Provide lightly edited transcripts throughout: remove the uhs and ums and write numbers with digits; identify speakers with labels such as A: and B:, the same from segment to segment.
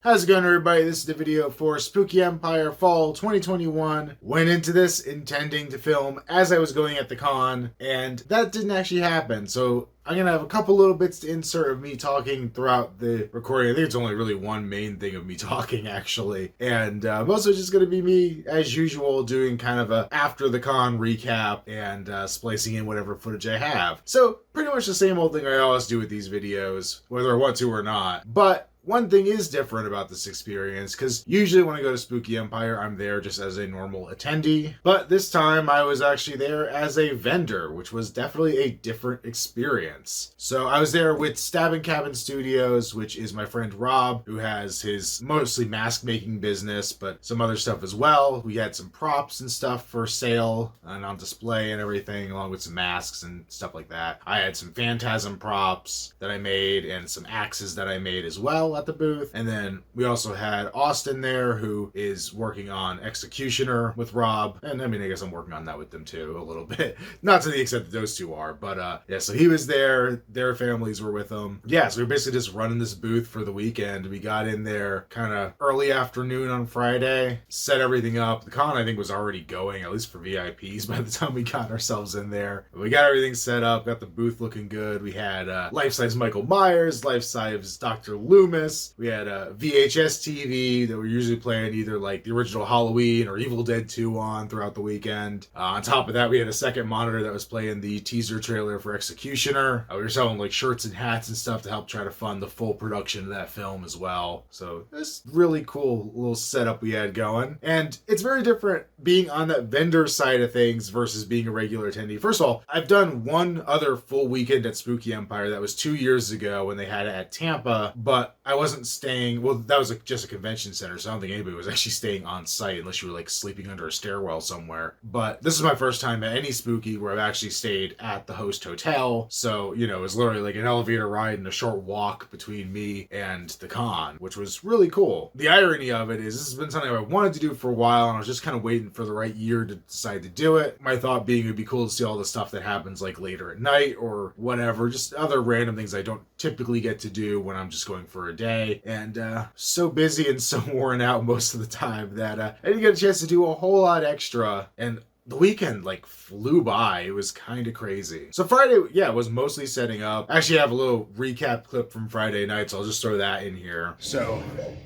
A: How's it going, everybody? This is the video for Spooky Empire Fall 2021. Went into this intending to film as I was going at the con, and that didn't actually happen. So I'm going to have a couple little bits to insert of me talking throughout the recording. I think it's only really one main thing of me talking, actually. And most of it's just going to be me, as usual, doing kind of a after the con recap and splicing in whatever footage I have. So pretty much the same old thing I always do with these videos, whether I want to or not. But one thing is different about this experience, because usually when I go to Spooky Empire, I'm there just as a normal attendee. But this time I was actually there as a vendor, which was definitely a different experience. So I was there with Stabbing Cabin Studios, which is my friend Rob, who has his mostly mask making business, but some other stuff as well. We had some props and stuff for sale and on display and everything, along with some masks and stuff like that. I had some Phantasm props that I made and some axes that I made as well at the booth. And then we also had Austin there, who is working on Executioner with Rob, and I mean, I guess I'm working on that with them too a little bit, not to the extent that those two are, but yeah, so he was there, their families were with them. Yeah, so we were basically just running this booth for the weekend. We got in there kind of early afternoon on Friday, set everything up. The con I think was already going, at least for VIPs, by the time we got ourselves in there. We got everything set up, got the booth looking good. We had life-size Michael Myers, life-size Dr. Loomis. We had a VHS TV that we're usually playing either like the original Halloween or Evil Dead 2 on throughout the weekend. On top of that, we had a second monitor that was playing the teaser trailer for Executioner. We were selling like shirts and hats and stuff to help try to fund the full production of that film as well. So this really cool little setup we had going. And it's very different being on that vendor side of things versus being a regular attendee. First of all, I've done one other full weekend at Spooky Empire. That was 2 years ago when they had it at Tampa, but I wasn't staying, well, that was just a convention center, so I don't think anybody was actually staying on site unless you were like sleeping under a stairwell somewhere. But this is my first time at any Spooky where I've actually stayed at the host hotel. So, you know, it was literally like an elevator ride and a short walk between me and the con, which was really cool. The irony of it is this has been something I wanted to do for a while, and I was just kind of waiting for the right year to decide to do it. My thought being it would be cool to see all the stuff that happens like later at night or whatever, just other random things I don't typically get to do when I'm just going for a day. And so busy and so worn out most of the time that I didn't get a chance to do a whole lot extra. And the weekend like flew by. It was kind of crazy. So Friday, yeah, was mostly setting up. Actually, I have a little recap clip from Friday night, so I'll just throw that in here. So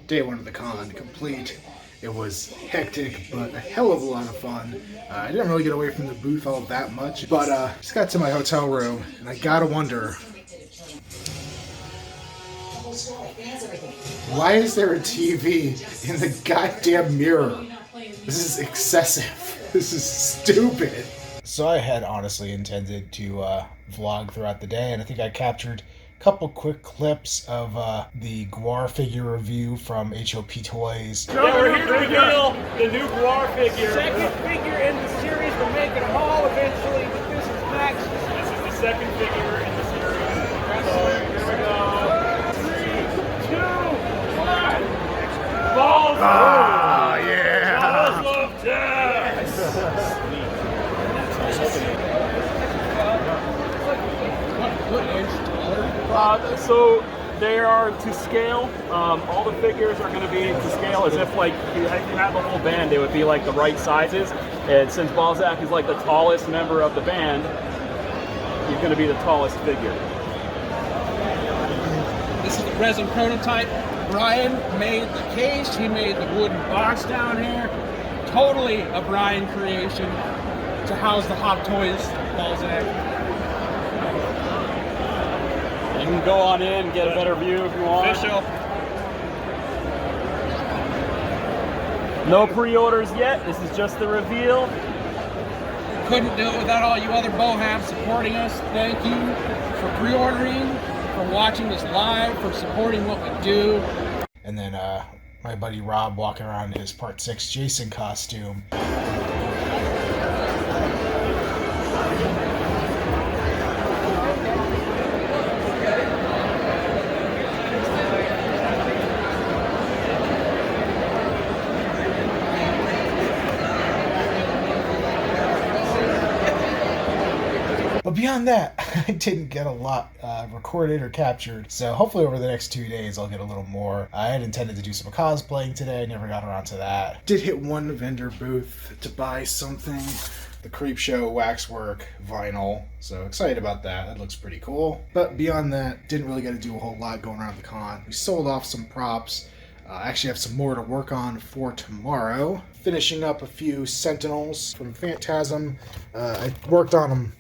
A: day one of the con complete. It was hectic, but a hell of a lot of fun. I didn't really get away from the booth all that much, but just got to my hotel room, and I gotta wonder, why is there a TV in the goddamn mirror? This is excessive. This is stupid. So I had honestly intended to vlog throughout the day, and I think I captured a couple quick clips of the Guar figure review from HOP Toys.
B: Yeah, we're here to reveal the new Guar figure. Second figure in the series. We're making them all eventually, but this is Max. This is the second figure in the series. So here we go. 3, 2, 1. Balls.
A: Ah, yeah.
B: Balls of death. So they are to scale. All the figures are going to be to scale as if like you had the whole band, they would be like the right sizes. And since Balzac is like the tallest member of the band, he's going to be the tallest figure.
C: This is the resin prototype. Brian made the case. He made the wooden box down here. Totally a Brian creation to house the Hot Toys Balzac.
B: You can go on in and get a better view if you want.
C: Official.
B: No pre-orders yet. This is just the reveal.
C: Couldn't do it without all you other Bohams supporting us. Thank you for pre-ordering, for watching this live, for supporting what we do.
A: And then my buddy Rob walking around in his Part 6 Jason costume. But beyond that, I didn't get a lot recorded or captured. So hopefully over the next 2 days I'll get a little more. I had intended to do some cosplaying today, never got around to that. Did hit one vendor booth to buy something. The Creepshow waxwork vinyl, so excited about that. That looks pretty cool. But beyond that, didn't really get to do a whole lot going around the con. We sold off some props. I actually have some more to work on for tomorrow. Finishing up a few Sentinels from Phantasm. I worked on them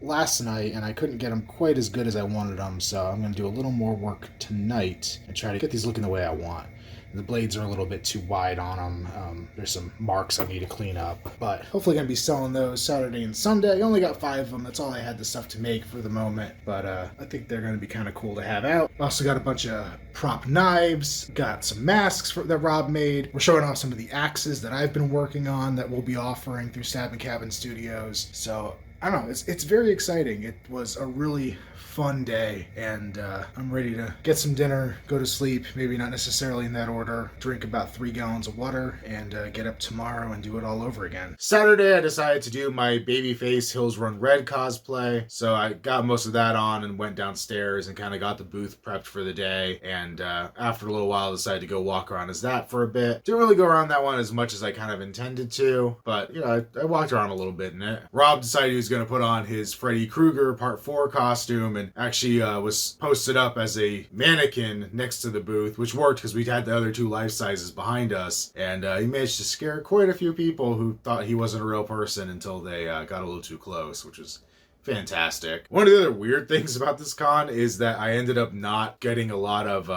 A: last night and I couldn't get them quite as good as I wanted them, so I'm going to do a little more work tonight and try to get these looking the way I want. The blades are a little bit too wide on them. There's some marks I need to clean up. But hopefully going to be selling those Saturday and Sunday. I only got 5 of them. That's all I had the stuff to make for the moment. But I think they're going to be kind of cool to have out. Also got a bunch of prop knives. Got some masks that Rob made. We're showing off some of the axes that I've been working on that we'll be offering through Stab and Cabin Studios. So I don't know. It's very exciting. It was a really fun day, and I'm ready to get some dinner, go to sleep, maybe not necessarily in that order, drink about 3 gallons of water, and get up tomorrow and do it all over again. Saturday, I decided to do my Babyface Hills Run Red cosplay, so I got most of that on and went downstairs and kind of got the booth prepped for the day, and after a little while, decided to go walk around as that for a bit. Didn't really go around that one as much as I kind of intended to, but, you know, I walked around a little bit in it. Rob decided he was going to put on his Freddy Krueger Part 4 costume, and actually was posted up as a mannequin next to the booth, which worked because we had the other 2 life sizes behind us, and he managed to scare quite a few people who thought he wasn't a real person until they got a little too close, which was fantastic. One of the other weird things about this con is that I ended up not getting a lot of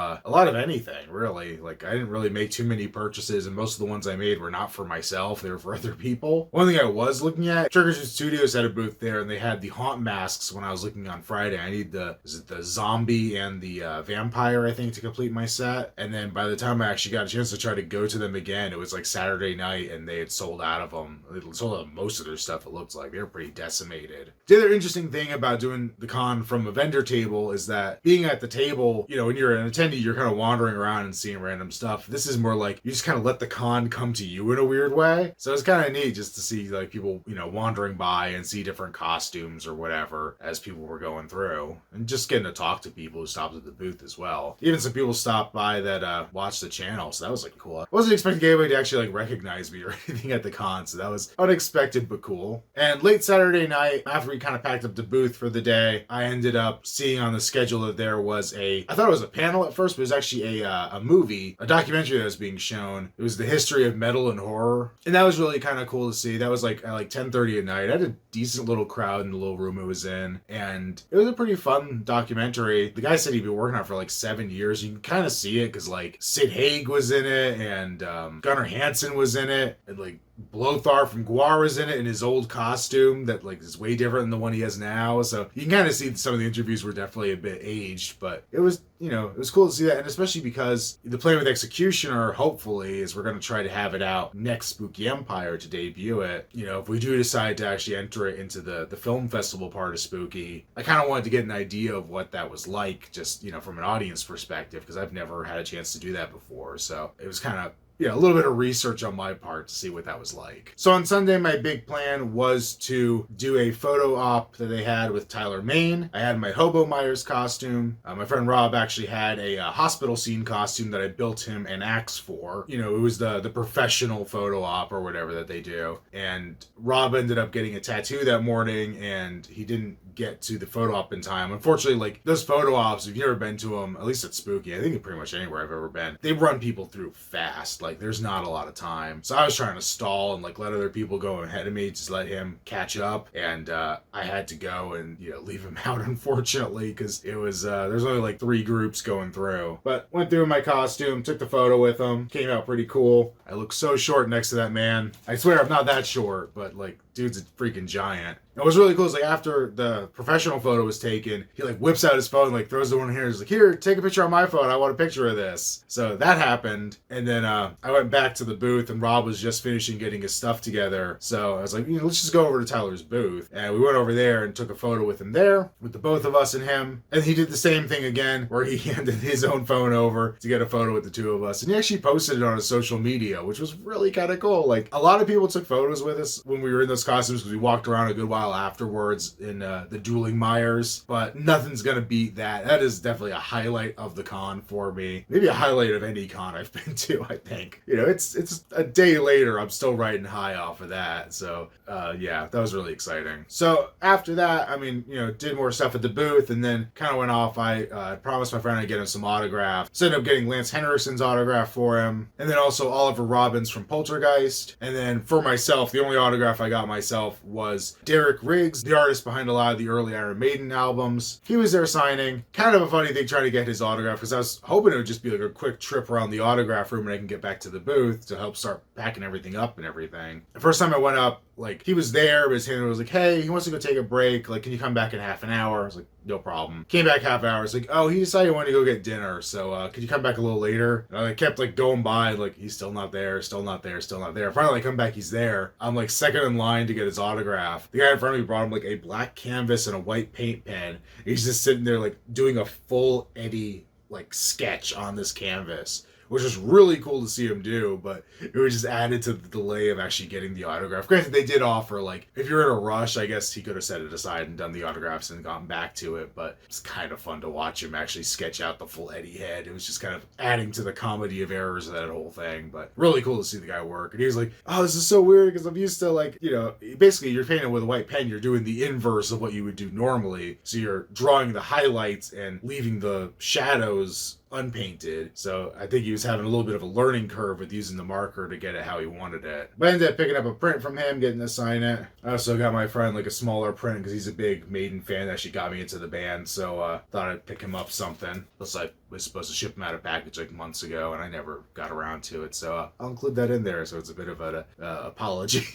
A: anything, really. Like, I didn't really make too many purchases, and most of the ones I made were not for myself, they were for other people. One thing I was looking at, Trigger Studios had a booth there, and they had the haunt masks when I was looking on Friday. I need the zombie and the vampire, I think, to complete my set. And then by the time I actually got a chance to try to go to them again, it was like Saturday night, and they had sold out of them. They sold out of most of their stuff, it looks like. They were pretty decimated. The other interesting thing about doing the con from a vendor table is that being at the table, you know, when you're an attendee, you're kind of wandering around and seeing random stuff. This is more like you just kind of let the con come to you in a weird way. So it's kind of neat just to see like people, you know, wandering by and see different costumes or whatever as people were going through, and just getting to talk to people who stopped at the booth as well. Even some people stopped by that watched the channel, so that was like cool. I wasn't expecting anybody to actually like recognize me or anything at the con, so that was unexpected but cool. And late Saturday night, after we kind of packed up the booth for the day, I ended up seeing on the schedule that there was I thought it was a panel at first, but it was actually a movie, a documentary that was being shown. It was the history of metal and horror, and that was really kind of cool to see. That was like at like 10:30 at night. I had a decent little crowd in the little room it was in, and it was a pretty fun documentary. The guy said he'd been working on it for like 7 years. You can kind of see it because like Sid Haig was in it, and Gunnar Hansen was in it, and like Blothar from Gwar was in it in his old costume that like is way different than the one he has now. So you can kind of see some of the interviews were definitely a bit aged, but it was, you know, it was cool to see that. And especially because the plan with Executioner, hopefully, is we're going to try to have it out next Spooky Empire to debut it. You know, if we do decide to actually enter it into the film festival part of Spooky, I kind of wanted to get an idea of what that was like, just, you know, from an audience perspective, because I've never had a chance to do that before. So it was kind of, yeah, a little bit of research on my part to see what that was like. So on Sunday, my big plan was to do a photo op that they had with Tyler Mane. I had my Hobo Myers costume. My friend Rob actually had a hospital scene costume that I built him an axe for. You know, it was the professional photo op or whatever that they do. And Rob ended up getting a tattoo that morning, and he didn't get to the photo op in time. Unfortunately, like those photo ops, if you've ever been to them, at least at Spooky, I think pretty much anywhere I've ever been, they run people through fast. Like there's not a lot of time. So I was trying to stall and like let other people go ahead of me, just let him catch up. And I had to go and, you know, leave him out, unfortunately, because it was, there's only like 3 groups going through. But went through my costume, took the photo with him, came out pretty cool. I look so short next to that man. I swear I'm not that short, but like, dude's a freaking giant. It was really cool. It's like after the professional photo was taken, he like whips out his phone, like throws the one here. He's like, here, take a picture on my phone. I want a picture of this. So that happened. And then I went back to the booth, and Rob was just finishing getting his stuff together. So I was like, you know, let's just go over to Tyler's booth. And we went over there and took a photo with him there, with the both of us and him. And he did the same thing again, where he handed his own phone over to get a photo with the 2 of us. And he actually posted it on his social media, which was really kind of cool. Like a lot of people took photos with us when we were in those costumes, because we walked around a good while while afterwards in the Dueling Myers, but nothing's gonna beat that. That is definitely a highlight of the con for me. Maybe a highlight of any con I've been to, I think. You know, it's a day later, I'm still riding high off of that. So yeah, that was really exciting. So after that, I mean, you know, did more stuff at the booth and then kind of went off. I promised my friend I'd get him some autographs. So I ended up getting Lance Henriksen's autograph for him, and then also Oliver Robbins from Poltergeist. And then for myself, the only autograph I got myself was Derek Riggs, the artist behind a lot of the early Iron Maiden albums. He was there signing. Kind of a funny thing trying to get his autograph, because I was hoping it would just be like a quick trip around the autograph room and I can get back to the booth to help start packing everything up and everything. The first time I went up, like, he was there, but his handler was like, hey, he wants to go take a break. Like, can you come back in half an hour? I was like, no problem. Came back half hour. It's like, oh, he decided he wanted to go get dinner. So, could you come back a little later? And I kept, like, going by, like, he's still not there, still not there, still not there. Finally, I come back, he's there. I'm, like, second in line to get his autograph. The guy in front of me brought him, like, a black canvas and a white paint pen. He's just sitting there, like, doing a full Eddie, like, sketch on this canvas, which was really cool to see him do, but it was just added to the delay of actually getting the autograph. Granted, they did offer, like, if you're in a rush, I guess he could have set it aside and done the autographs and gotten back to it, but it's kind of fun to watch him actually sketch out the full Eddie head. It was just kind of adding to the comedy of errors of that whole thing, but really cool to see the guy work. And he was like, oh, this is so weird, because I'm used to, like, you know, basically you're painting with a white pen, you're doing the inverse of what you would do normally, so you're drawing the highlights and leaving the shadows unpainted. So I think he was having a little bit of a learning curve with using the marker to get it how he wanted it. But I ended up picking up a print from him, getting to sign it. I also got my friend like a smaller print because he's a big Maiden fan that actually got me into the band. So thought I'd pick him up something. Plus I was supposed to ship him out a package like months ago and I never got around to it. So I'll include that in there. So it's a bit of an apology.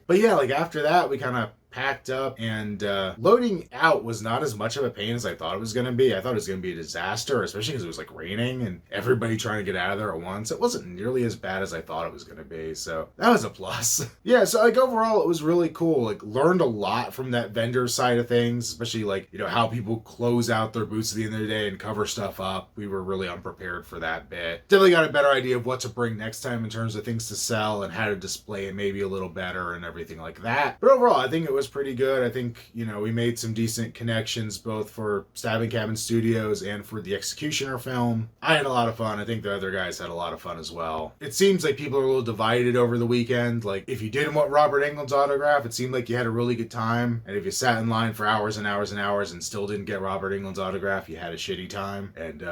A: But yeah, like after that we kind of packed up, and loading out was not as much of a pain as I thought it was going to be. I thought it was going to be a disaster, especially because it was like raining and everybody trying to get out of there at once. It wasn't nearly as bad as I thought it was going to be, so that was a plus. Yeah, so like overall it was really cool. Like learned a lot from that vendor side of things, especially like, you know, how people close out their booths at the end of the day and cover stuff up. We were really unprepared for that bit. Definitely got a better idea of what to bring next time in terms of things to sell and how to display it maybe a little better and everything like that. But overall, I think it was pretty good. I think, you know, we made some decent connections both for Stabbing Cabin Studios and for the Executioner film. I had a lot of fun. I think the other guys had a lot of fun as well. It seems like people are a little divided over the weekend. Like, if you didn't want Robert Englund's autograph, it seemed like you had a really good time. And if you sat in line for hours and hours and hours and still didn't get Robert Englund's autograph, you had a shitty time. And,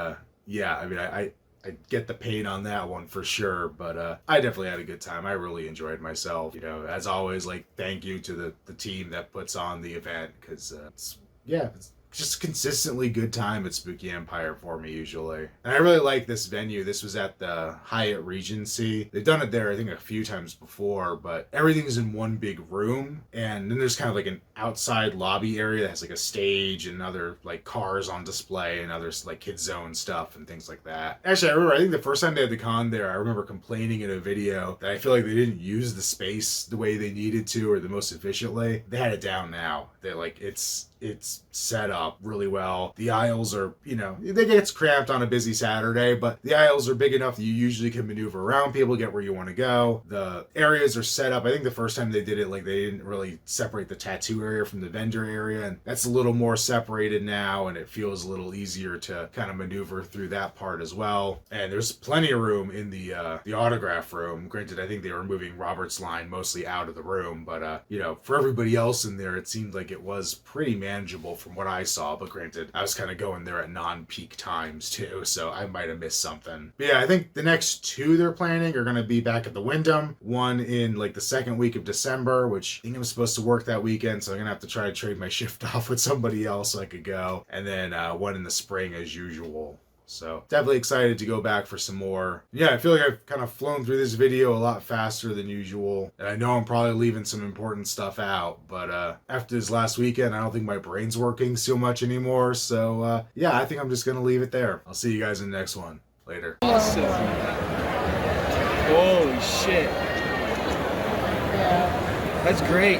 A: yeah, I mean, I get the pain on that one for sure, but I definitely had a good time. I really enjoyed myself. You know, as always, like, thank you to the team that puts on the event, because it's just consistently good time at Spooky Empire for me usually. And I really like this venue. This was at the Hyatt Regency. They've done it there, I think, a few times before, but everything's in one big room. And then there's kind of like an outside lobby area that has like a stage and other like cars on display and other like kids zone stuff and things like that. Actually, I think the first time they had the con there, I remember complaining in a video that I feel like they didn't use the space the way they needed to or the most efficiently. They had it down now. They're like, it's set up really well. The aisles are, you know, they get cramped on a busy Saturday, but the aisles are big enough that you usually can maneuver around people, get where you want to go. The areas are set up. I think the first time they did it, like, they didn't really separate the tattoo area from the vendor area, and that's a little more separated now, and it feels a little easier to kind of maneuver through that part as well. And there's plenty of room in the autograph room. Granted, I think they were moving Robert's line mostly out of the room, but you know, for everybody else in there, it seemed like it was pretty manageable from what I saw. But granted, I was kind of going there at non-peak times too, so I might have missed something. But yeah, I think the next two they're planning are going to be back at the Wyndham. One in like the second week of December, which I think I'm supposed to work that weekend, so I'm going to have to try to trade my shift off with somebody else so I could go. And then one in the spring as usual. So definitely excited to go back for some more. Yeah, I feel like I've kind of flown through this video a lot faster than usual. And I know I'm probably leaving some important stuff out, but after this last weekend, I don't think my brain's working so much anymore. So yeah, I think I'm just going to leave it there. I'll see you guys in the next one. Later.
C: Awesome. Holy shit. That's great.